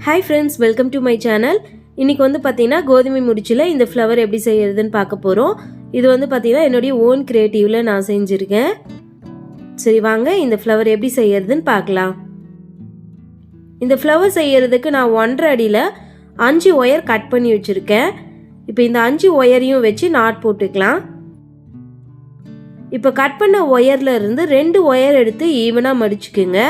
Hi friends, welcome to my channel. இன்றைக்கி வந்து பார்த்திங்கன்னா கோதுமை முடிச்சில் இந்த ஃப்ளவர் எப்படி செய்கிறதுன்னு பார்க்க போகிறோம். இது வந்து பார்த்திங்கன்னா என்னுடைய ஓன் க்ரியேட்டிவில் நான் செஞ்சுருக்கேன். சரி வாங்க இந்த ஃப்ளவர் எப்படி செய்கிறதுன்னு பார்க்கலாம். இந்த ஃப்ளவர் செய்கிறதுக்கு நான் 1.5 அடியில் 5 ஒயர் கட் பண்ணி வச்சுருக்கேன். இப்போ இந்த 5 ஒயரையும் வச்சு நாட் போட்டுக்கலாம். இப்போ கட் பண்ண ஒயரில் இருந்து 2 ஒயர் எடுத்து ஈவனாக மடிச்சுக்குங்க.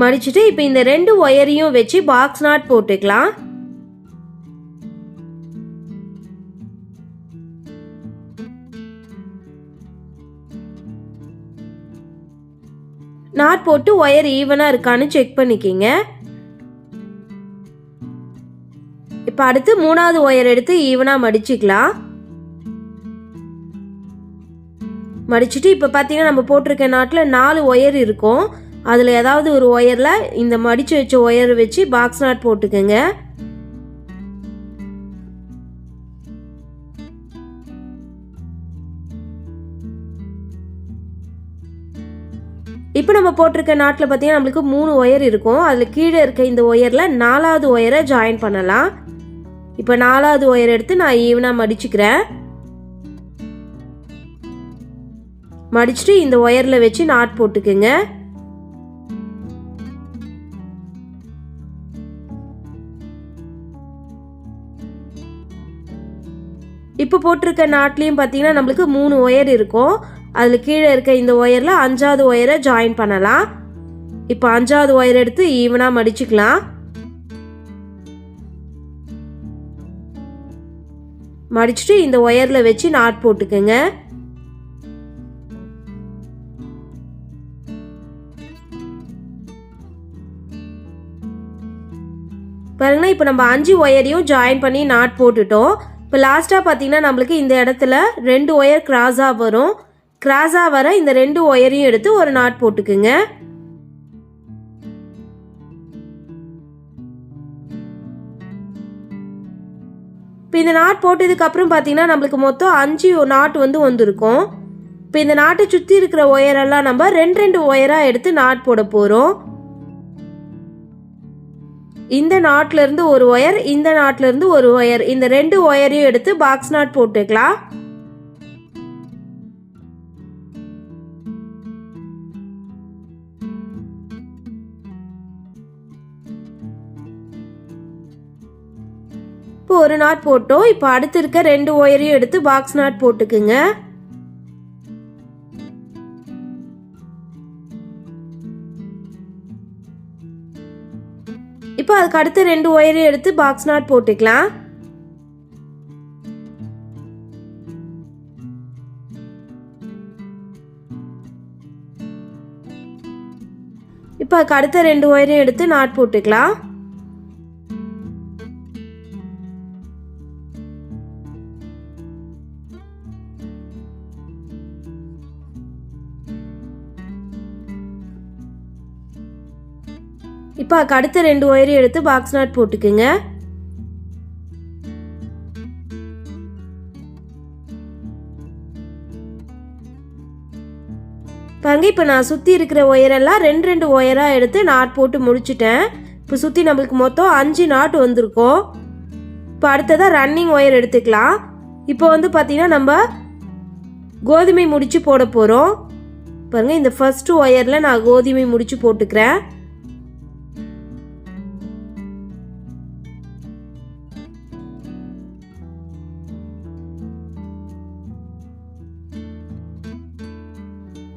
மடிச்சுட்டு இப்போ இந்த 2 ஒயரையும் வச்சு பாக்ஸ் நாட் போட்டுக்கலாம். நாட் போட்டு ஒயர் ஈவனா இருக்கான்னு செக் பண்ணிக்கிங்க. இப்போ அடுத்து 3வது ஒயர் எடுத்து ஈவனா மடிச்சுக்கலாம். மடிச்சுட்டு இப்போ பார்த்தீங்கன்னா நம்ம போட்டிருக்க நாட்டில் 4 ஒயர் இருக்கும். அதில் ஏதாவது ஒரு ஒயரில் இந்த மடித்து வச்ச ஒயர் வச்சு பாக்ஸ் நாட் போட்டுக்கோங்க. இப்போ நம்ம போட்டிருக்க நாட்டில் பார்த்தீங்கன்னா நம்மளுக்கு 3 ஒயர் இருக்கும். அதில் கீழே இருக்க இந்த ஒயரில் 4வது ஒயரை ஜாயின் பண்ணலாம். இப்போ 4வது ஒயர் எடுத்து நான் ஈவனாக மடிச்சுக்கிறேன். மடிச்சுட்டு இந்த ஒயரில் வச்சு நாட் போட்டுக்குங்க. இப்போ போட்டிருக்க நாட்லேயும் பார்த்தீங்கன்னா நம்மளுக்கு 3 ஒயர் இருக்கும். அதில் கீழே இருக்க இந்த ஒயரில் 5வது ஒயரை ஜாயின் பண்ணலாம். இப்போ 5வது ஒயர் எடுத்து ஈவனாக மடிச்சுக்கலாம். மடிச்சுட்டு இந்த ஒயரில் வச்சு நாட் போட்டுக்கோங்க. பாருங்கன்னா இப்போ நம்ம 5 ஒயரையும் ஜாயின் பண்ணி நாட் போட்டுட்டோம். இப்போ லாஸ்ட்டாக பார்த்தீங்கன்னா நம்மளுக்கு இந்த இடத்துல 2 ஒயர் கிராஸாக வரும். கிராஸாக வர இந்த 2 ஒயரையும் எடுத்து ஒரு நாட் போட்டுக்குங்க. இப்போ இந்த நாட் போட்டதுக்கப்புறம் பார்த்தீங்கன்னா நம்மளுக்கு மொத்தம் 5 நாட் வந்திருக்கும். இப்போ இந்த நாட்டை சுற்றி இருக்கிற ஒயரெல்லாம் நம்ம 2 ஒயராக எடுத்து நாட் போட போகிறோம். இந்த நாட்ல இருந்து ஒரு ஒயர், இந்த நாட்ல இருந்து ஒரு ஒயர், இந்த 2 ஒயரையும் எடுத்து பாக்ஸ் நாட் போட்டுக்கலாம். இப்போ ஒரு நாட் போட்டோம். இப்போ அடுத்து இருக்க 2 ஒயரையும் எடுத்து பாக்ஸ் நாட் போட்டுக்குங்க. இப்போ அதுக்கு அடுத்து 2 ஒயரையும் எடுத்து பாக்ஸ் நாட் போட்டுக்கலாம். இப்போ அதுக்கு அடுத்த 2 ஒயரையும் எடுத்து நாட் போட்டுக்கலாம். இப்போ அதுக்கு அடுத்த 2 ஒயரையும் எடுத்து பாக்ஸ் நாட் போட்டுக்குங்க. பாருங்க இப்போ நான் சுற்றி இருக்கிற ஒயரெல்லாம் 2 ஒயராக எடுத்து நாட் போட்டு முடிச்சிட்டேன். இப்போ சுற்றி நம்மளுக்கு மொத்தம் 5 நாட் வந்திருக்கும். இப்போ அடுத்ததாக ரன்னிங் ஒயர் எடுத்துக்கலாம். இப்போ வந்து பார்த்தீங்கன்னா நம்ம கோதுமை முடிச்சு போட போகிறோம். பாருங்க இந்த ஃபர்ஸ்ட் ஒயரில் நான் கோதுமை முடிச்சு போட்டுக்கிறேன்.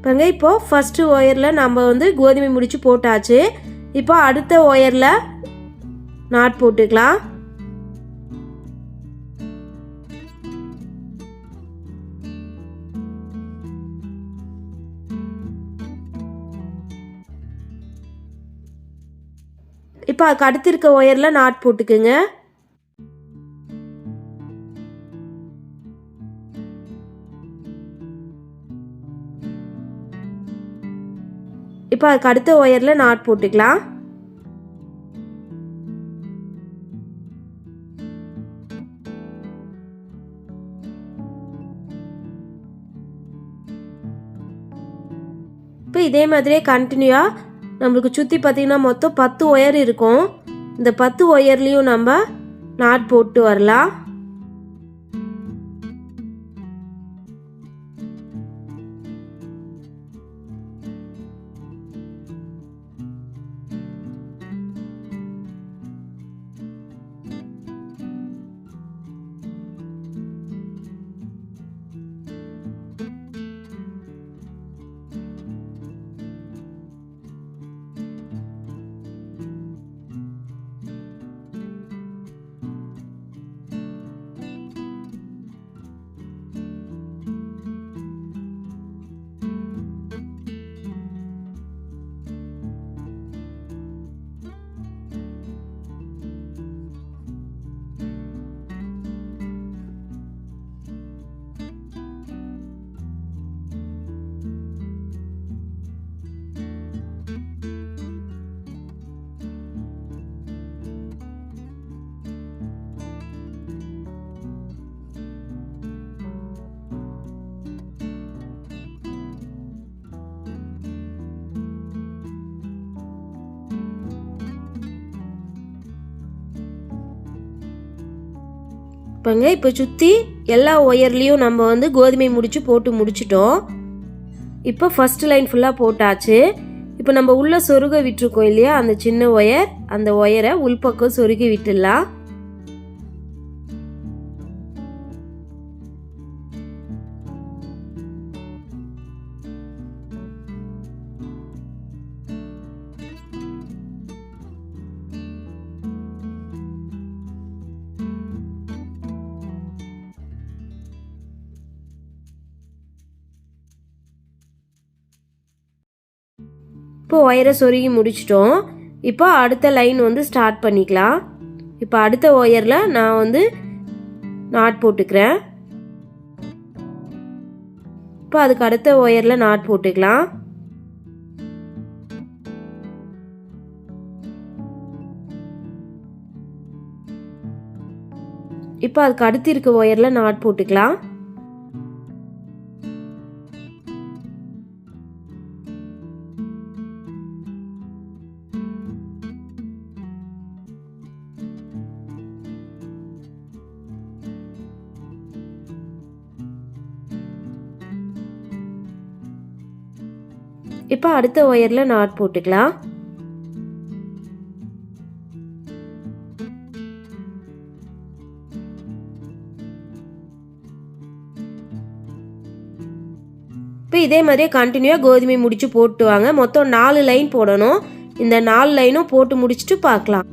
பாருங்க இப்போ ஃபர்ஸ்ட் ஒயரில் நம்ம கோதுமை முடிச்சு போட்டாச்சு. இப்போ அடுத்த ஒயரில் நாட் போட்டுக்கலாம். இப்போ அதுக்கு அடுத்து இருக்க ஒயரில் நாட் போட்டுக்குங்க. இப்போ அதுக்கு அடுத்த ஒயரில் நாட் போட்டுக்கலாம். இப்போ இதே மாதிரியே கண்டினியூவாக நம்மளுக்கு சுற்றி பார்த்திங்கன்னா மொத்தம் 10 ஒயர் இருக்கும். இந்த 10 ஒயர்லேயும் நம்ம நாட் போட்டு வரலாம். இப்போ சுற்றி எல்லா ஒயர்லேயும் நம்ம வந்து கோதுமை முடிச்சு போட்டு முடிச்சிட்டோம். இப்போ ஃபர்ஸ்ட் லைன் ஃபுல்லாக போட்டாச்சு. இப்போ நம்ம உள்ள சொருக விட்டுருக்கோம் இல்லையா, அந்த சின்ன ஒயர், அந்த ஒயரை உள்பக்கம் சொருகி விட்டுடலாம். இப்போ ஒயரை சொருகி முடிச்சிட்டோம். இப்போ அடுத்த லைன் வந்து ஸ்டார்ட் பண்ணிக்கலாம். இப்போ அடுத்த ஒயரில் நான் வந்து நாட் போட்டுக்கிறேன். இப்போ அதுக்கு அடுத்த ஒயரில் நாட் போட்டுக்கலாம். இப்போ அதுக்கு அடுத்து இருக்க ஒயரில் நாட் போட்டுக்கலாம். இப்போ அடுத்த ஒயரில் நாட் போட்டுக்கலாம். இப்போ இதே மாதிரியே கண்டினியூவாக கோதுமை முடிச்சு போட்டு வாங்க. மொத்தம் 4 லைன் போடணும். இந்த 4 லைனும் போட்டு முடிச்சுட்டு பார்க்கலாம்.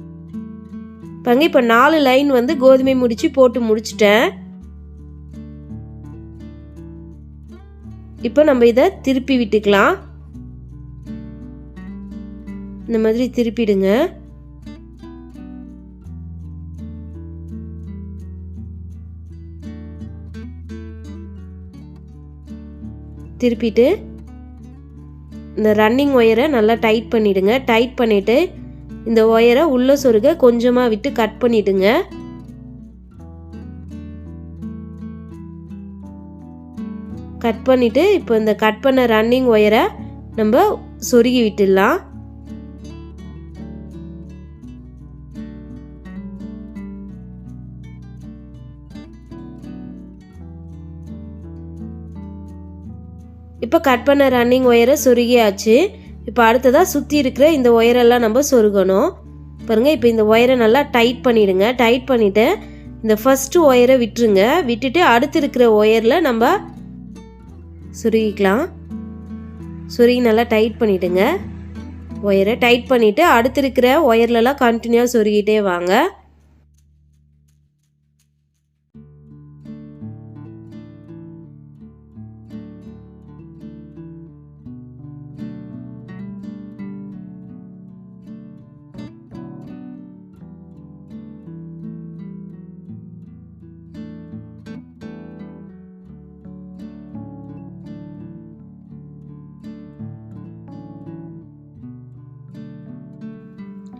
பாருங்க, இப்போ 4 லைன் வந்து கோதுமை முடிச்சு போட்டு முடிச்சிட்டேன். இப்போ நம்ம இதை திருப்பி விட்டுக்கலாம். இந்த மாதிரி திருப்பிடுங்க. திருப்பிட்டு இந்த ரன்னிங் ஒயரை நல்லா டைட் பண்ணிடுங்க. டைட் பண்ணிட்டு இந்த ஒயரை உள்ள சொருக கொஞ்சமா விட்டு கட் பண்ணிடுங்க. கட் பண்ணிட்டு இப்போ இந்த கட் பண்ண ரன்னிங் ஒயரை நம்ம சொருகி விட்டுடலாம். இப்போ கட் பண்ண ரன்னிங் ஒயரை சொருகியாச்சு. இப்போ அடுத்ததாக சுற்றி இருக்கிற இந்த ஒயரெல்லாம் நம்ம சொருகணும். பாருங்கள், இப்போ இந்த ஒயரை நல்லா டைட் பண்ணிவிடுங்க. டைட் பண்ணிவிட்டு இந்த ஃபஸ்ட்டு ஒயரை விட்டுருங்க. விட்டுட்டு அடுத்து இருக்கிற ஒயரில் நம்ம சொருகிக்கலாம். சொருகி நல்லா டைட் பண்ணிவிடுங்க. ஒயரை டைட் பண்ணிவிட்டு அடுத்து இருக்கிற ஒயர்லலாம் கண்டினியூவாக சொருகிட்டே வாங்க.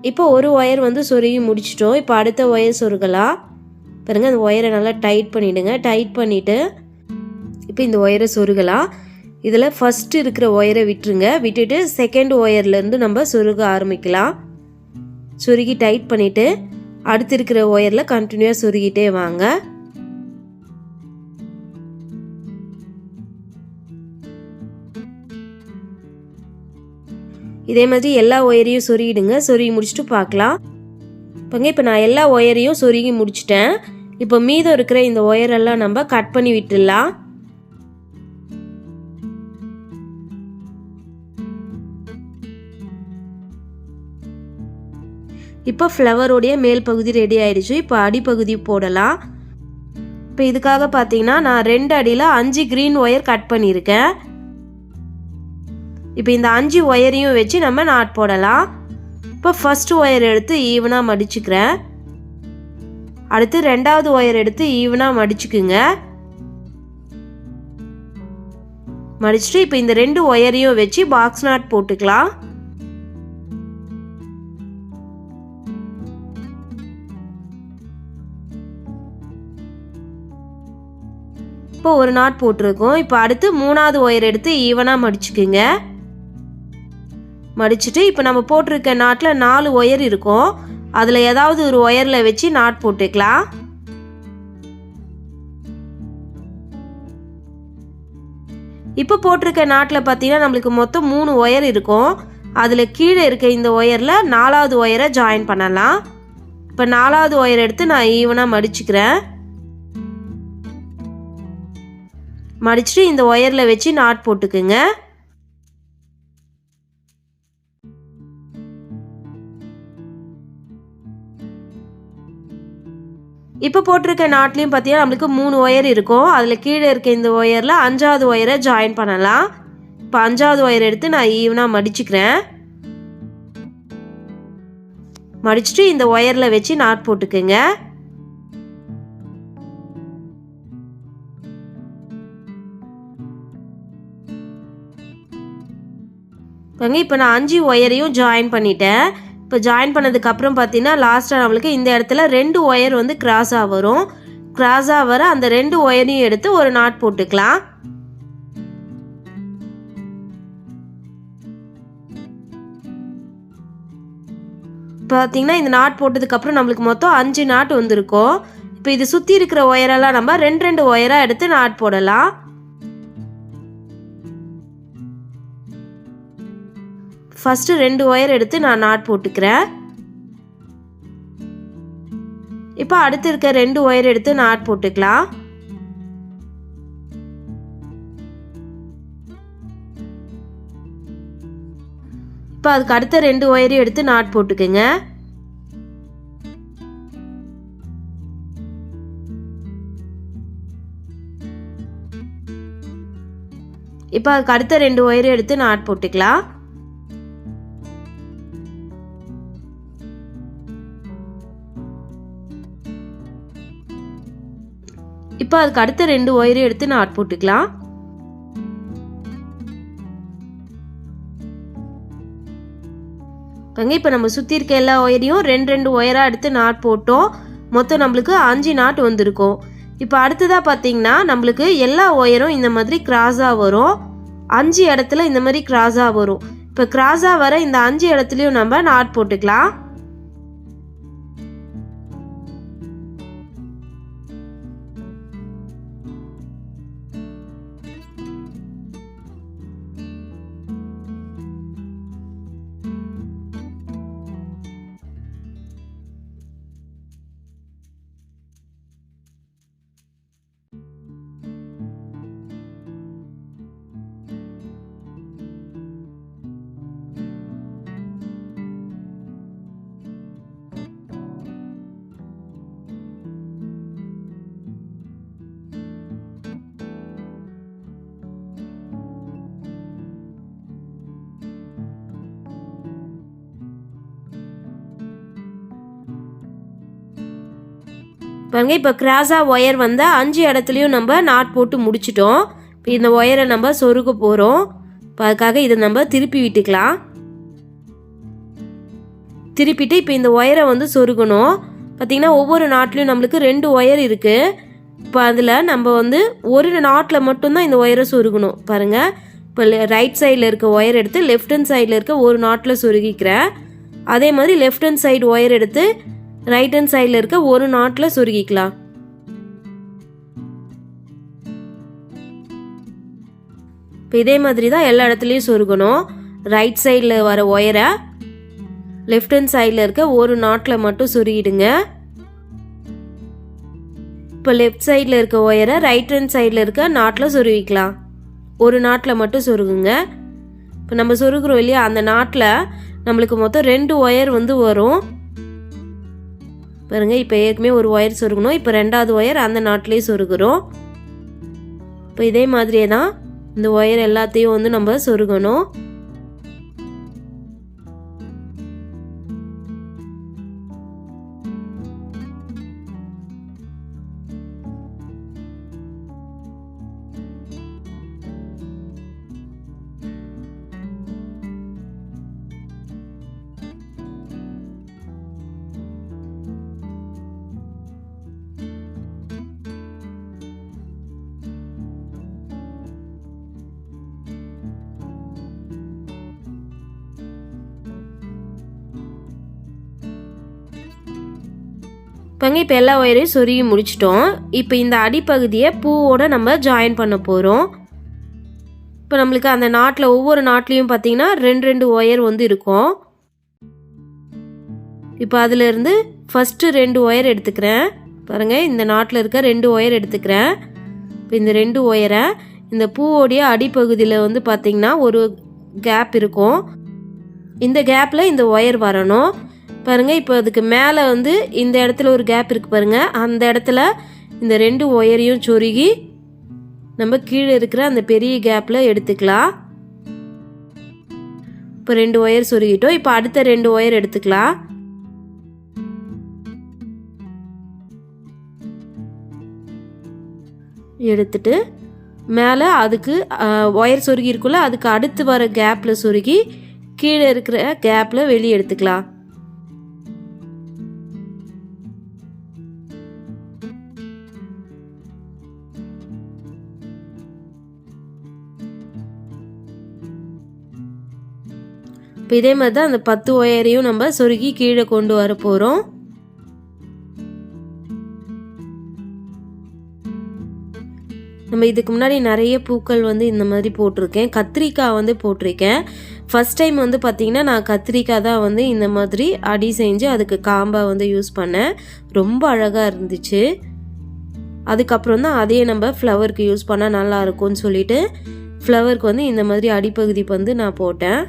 இப்போ ஒரு ஒயர் வந்து சொருகி முடிச்சிட்டோம். இப்போ அடுத்த ஒயர் சொருகலாம். பாருங்கள், அந்த ஒயரை நல்லா டைட் பண்ணிவிடுங்க. டைட் பண்ணிவிட்டு இப்போ இந்த ஒயரை சொருகலாம். இதில் ஃபஸ்ட்டு இருக்கிற ஒயரை விட்டுருங்க. விட்டுட்டு செகண்ட் ஒயர்லேருந்து நம்ம சொருக ஆரம்பிக்கலாம். சொருகி டைட் பண்ணிவிட்டு அடுத்து இருக்கிற ஒயரில் கண்டினியூவாக சொருகிட்டே வாங்க. இதே மாதிரி எல்லா ஒயரையும் சொருகிடுங்க. சொருகி முடிச்சுட்டு பார்க்கலாம். இப்போ நான் எல்லா ஒயரையும் சொருகி முடிச்சிட்டேன். இப்போ மீதம் இருக்கிற இந்த ஒயரெல்லாம் நம்ம கட் பண்ணி விட்டுடலாம். இப்போ ஃப்ளவரோடைய மேல் பகுதி ரெடி ஆயிடுச்சு. இப்போ அடிப்பகுதி போடலாம். இப்போ இதுக்காக பார்த்தீங்கன்னா நான் 2 அடியில் 5 க்ரீன் ஒயர் கட் பண்ணியிருக்கேன். இப்போ இந்த 5 ஒயரையும் வச்சு நம்ம நாட் போடலாம். இப்போ ஃபர்ஸ்ட் ஒயர் எடுத்து ஈவனாக மடிச்சுக்கிறேன். அடுத்து 2வது ஒயர் எடுத்து ஈவனாக மடிச்சுக்குங்க. மடிச்சுட்டு இப்போ இந்த 2 ஒயரையும் வச்சு பாக்ஸ் நாட் போட்டுக்கலாம். இப்போ ஒரு நாட் போட்டிருக்கோம். இப்போ அடுத்து 3வது ஒயர் எடுத்து ஈவனாக மடிச்சுக்குங்க. மடிச்சுட்டு இப்போ நம்ம போட்டிருக்க நாட்டில் 4 ஒயர் இருக்கும். அதில் ஏதாவது ஒரு ஒயரில் வச்சு நாட் போட்டுக்கலாம். இப்போ போட்டிருக்க நாட்டில் பார்த்தீங்கன்னா நம்மளுக்கு மொத்தம் 3 ஒயர் இருக்கும். அதில் கீழே இருக்க இந்த ஒயரில் 4வது ஒயரை ஜாயின் பண்ணலாம். இப்போ 4வது ஒயர் எடுத்து நான் ஈவனாக மடிச்சுக்கிறேன். மடிச்சுட்டு இந்த ஒயரில் வச்சு நாட் போட்டுக்குங்க. இப்போ போட்டிருக்க நாட்லையும் பார்த்தீங்கன்னா நம்மளுக்கு 3 ஒயர் இருக்கும். அதில் கீழே இருக்க இந்த ஒயரில் 5வது ஒயரை ஜாயின் பண்ணலாம். இப்போ 5வது ஒயர் எடுத்து நான் ஈவனாக மடிச்சுக்கிறேன். மடிச்சுட்டு இந்த ஒயரில் வச்சு நாட் போட்டுக்குங்க. இப்போ நான் 5 ஒயரையும் ஜாயின் பண்ணிட்டேன். இப்போ ஜாயின் பண்ணதுக்கப்புறம் பார்த்தீங்கன்னா லாஸ்ட்டாக நம்மளுக்கு இந்த இடத்துல 2 ஒயர் வந்து கிராஸாக வரும். கிராஸாக வர அந்த 2 ஒயரையும் எடுத்து ஒரு நாட் போட்டுக்கலாம். பார்த்தீங்கன்னா இந்த நாட் போட்டதுக்கப்புறம் நம்மளுக்கு மொத்தம் 5 நாட் வந்திருக்கும். இப்போ இது சுற்றி இருக்கிற ஒயரெல்லாம் நம்ம 2 ஒயராக எடுத்து நாட் போடலாம். ஃபஸ்ட்டு 2 ஒயர் எடுத்து நான் நாட் போட்டுக்கிறேன். இப்போ அடுத்து இருக்க 2 ஒயர் எடுத்து நாட் போட்டுக்கலாம். இப்போ அதுக்கு அடுத்த 2 ஒயரையும் எடுத்து நாட் போட்டுக்குங்க. இப்போ அதுக்கு அடுத்த 2 ஒயரையும் எடுத்து நாட் போட்டுக்கலாம். இப்போ அதுக்கு அடுத்த 2 ஒயரையும் எடுத்து நாட் போட்டுக்கலாம். இப்போ நம்ம சுற்றி இருக்க எல்லா ஒயரையும் 2 ஒயராக எடுத்து நாட் போட்டோம். மொத்தம் நம்மளுக்கு 5 நாட் வந்திருக்கும். இப்போ அடுத்ததாக பார்த்தீங்கன்னா நம்மளுக்கு எல்லா ஒயரும் இந்த மாதிரி கிராஸாக வரும். 5 இடத்துல இந்த மாதிரி கிராஸாக வரும். இப்போ கிராஸாக வர இந்த 5 இடத்துலையும் நம்ம நாட் போட்டுக்கலாம். பாருங்க, இப்போ கிராஸாக ஒயர் வந்து 5 இடத்துலையும் நம்ம நாட் போட்டு முடிச்சிட்டோம். இப்போ இந்த ஒயரை நம்ம சொருக போகிறோம். இப்போ அதுக்காக இதை நம்ம திருப்பி விட்டுக்கலாம். திருப்பிட்டு இப்போ இந்த ஒயரை வந்து சொருகணும். பார்த்திங்கன்னா ஒவ்வொரு நாட்லையும் நம்மளுக்கு 2 ஒயர் இருக்குது. இப்போ அதில் நம்ம வந்து ஒரு நாட்டில் மட்டும்தான் இந்த ஒயரை சொருகணும். பாருங்கள், இப்போ ரைட் சைடில் இருக்க ஒயர் எடுத்து லெஃப்ட் ஹேண்ட் சைடில் இருக்க ஒரு நாட்டில் சொருகிக்கிறேன். அதே மாதிரி லெஃப்ட் ஹேண்ட் சைடு ஒயர் எடுத்து ரைட் ஹேண்ட் சைடில் இருக்க ஒரு நாட்டில் சொருகிக்கலாம். இப்போ இதே மாதிரி தான் எல்லா இடத்துலையும் சொருகணும். ரைட் சைடில் வர ஒயரை லெஃப்ட் ஹேண்ட் சைடில் இருக்க ஒரு நாட்டில் மட்டும் சொருகிடுங்க. இப்போ லெஃப்ட் சைடில் இருக்க ஒயரை ரைட் ஹேண்ட் சைடில் இருக்க நாட்டில் சொருகிக்கலாம். ஒரு நாட்டில் மட்டும் சொருகுங்க. இப்போ நம்ம சொருகிறோம் இல்லையா, அந்த நாட்டில் நம்மளுக்கு மொத்தம் 2 ஒயர் வந்து வரும் பாருங்க. இப்போ ஏற்கனவே ஒரு ஒயர் சொருகணும். இப்போ 2வது ஒயர் அந்த நாட்டிலேயே சொருகிறோம். இப்போ இதே மாதிரியே தான் இந்த ஒயர் எல்லாத்தையும் வந்து நம்ம சொருகணும். இப்போ எல்லா ஒயரையும் சொருகி முடிச்சிட்டோம். இப்போ இந்த அடிப்பகுதியை பூவோட நம்ம ஜாயின் பண்ண போகிறோம். இப்போ நம்மளுக்கு அந்த நாட்டில் ஒவ்வொரு நாட்லேயும் பார்த்தீங்கன்னா 2 ஒயர் வந்து இருக்கும். இப்போ அதிலிருந்து ஃபஸ்ட்டு 2 ஒயர் எடுத்துக்கிறேன் பாருங்கள். இந்த நாட்டில் இருக்க 2 ஒயர் எடுத்துக்கிறேன். இப்போ இந்த 2 ஒயரை இந்த பூவோடைய அடிப்பகுதியில் வந்து பார்த்தீங்கன்னா ஒரு கேப் இருக்கும். இந்த கேப்பில் இந்த ஒயர் வரணும் பாருங்கள். இப்போ அதுக்கு மேலே வந்து இந்த இடத்துல ஒரு கேப் இருக்குது பாருங்கள். அந்த இடத்துல இந்த 2 ஒயரையும் சொருகி நம்ம கீழே இருக்கிற அந்த பெரிய கேப்பில் எடுத்துக்கலாம். இப்போ 2 ஒயர் சொருகிட்டோம். இப்போ அடுத்த 2 ஒயர் எடுத்துக்கலாம். எடுத்துட்டு மேலே அதுக்கு ஒயர் சொருகி இருக்குல்ல, அதுக்கு அடுத்து வர கேப்பில் சொருகி கீழே இருக்கிற கேப்பில் வெளியே எடுத்துக்கலாம். இப்போ இதே மாதிரி தான் அந்த 10 ஒயரையும் நம்ம சொருகி கீழே கொண்டு வர போகிறோம். நம்ம இதுக்கு முன்னாடி நிறைய பூக்கள் வந்து இந்த மாதிரி போட்டிருக்கேன். கத்திரிக்காய் வந்து போட்டிருக்கேன். ஃபஸ்ட் டைம் வந்து பார்த்திங்கன்னா நான் கத்திரிக்காய் தான் வந்து இந்த மாதிரி அடி செஞ்சு அதுக்கு காம்பாக வந்து யூஸ் பண்ணேன். ரொம்ப அழகாக இருந்துச்சு. அதுக்கப்புறம் தான் அதையே நம்ம ஃப்ளவருக்கு யூஸ் பண்ணால் நல்லா இருக்கும்னு சொல்லிட்டு ஃப்ளவருக்கு வந்து இந்த மாதிரி அடிப்பகுதி வந்து நான் போட்டேன்.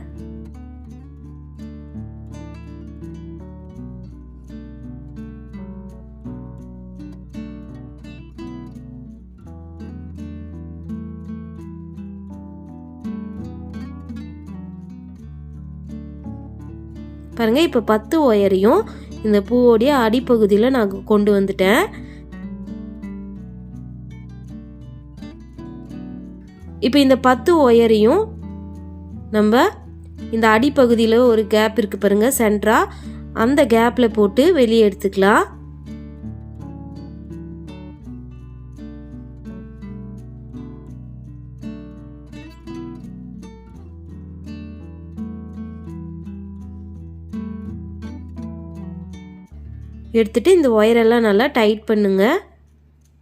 பாருங்க, இப்போ 10 ஒயரையும் இந்த பூவோடைய அடிப்பகுதியில் நான் கொண்டு வந்துட்டேன். இப்போ இந்த 10 ஒயரையும் நம்ம இந்த அடிப்பகுதியில் ஒரு கேப் இருக்கு பாருங்க சென்டரா, அந்த கேப்பில் போட்டு வெளியே எடுத்துக்கலாம். எடுத்துட்டு இந்த ஒயரெல்லாம் நல்லா டைட் பண்ணுங்க.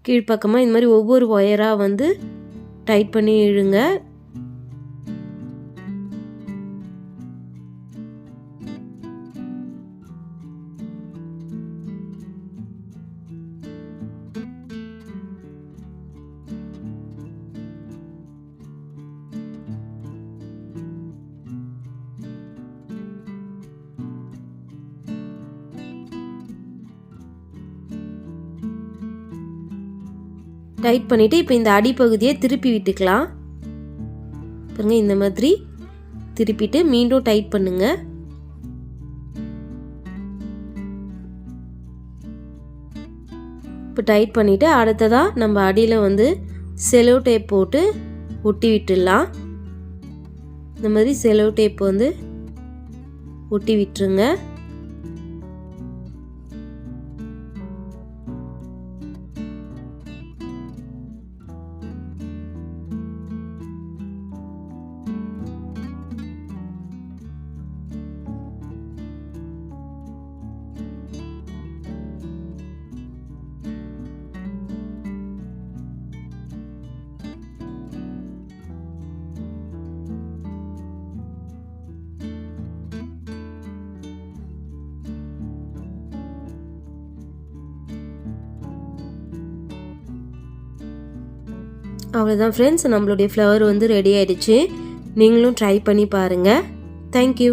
கீழ்ப்பக்கமாக இந்த மாதிரி ஒவ்வொரு ஒயராக வந்து டைட் பண்ணி இழுங்க. டைட் பண்ணிவிட்டு இப்போ இந்த அடிப்பகுதியை திருப்பி விட்டுக்கலாம். பாருங்க, இந்த மாதிரி திருப்பிட்டு மீண்டும் டைட் பண்ணுங்க. இப்போ டைட் பண்ணிவிட்டு அடுத்ததாக நம்ம அடியில் வந்து செலோ டேப் போட்டு ஒட்டி விட்டுடலாம். இந்த மாதிரி செலோ டேப் வந்து ஒட்டி விட்டுருங்க. அவ்வளோதான் ஃப்ரெண்ட்ஸ், நம்மளுடைய ஃப்ளவர் வந்து ரெடி ஆயிடுச்சு. நீங்களும் ட்ரை பண்ணி பாருங்கள். தேங்க்யூ.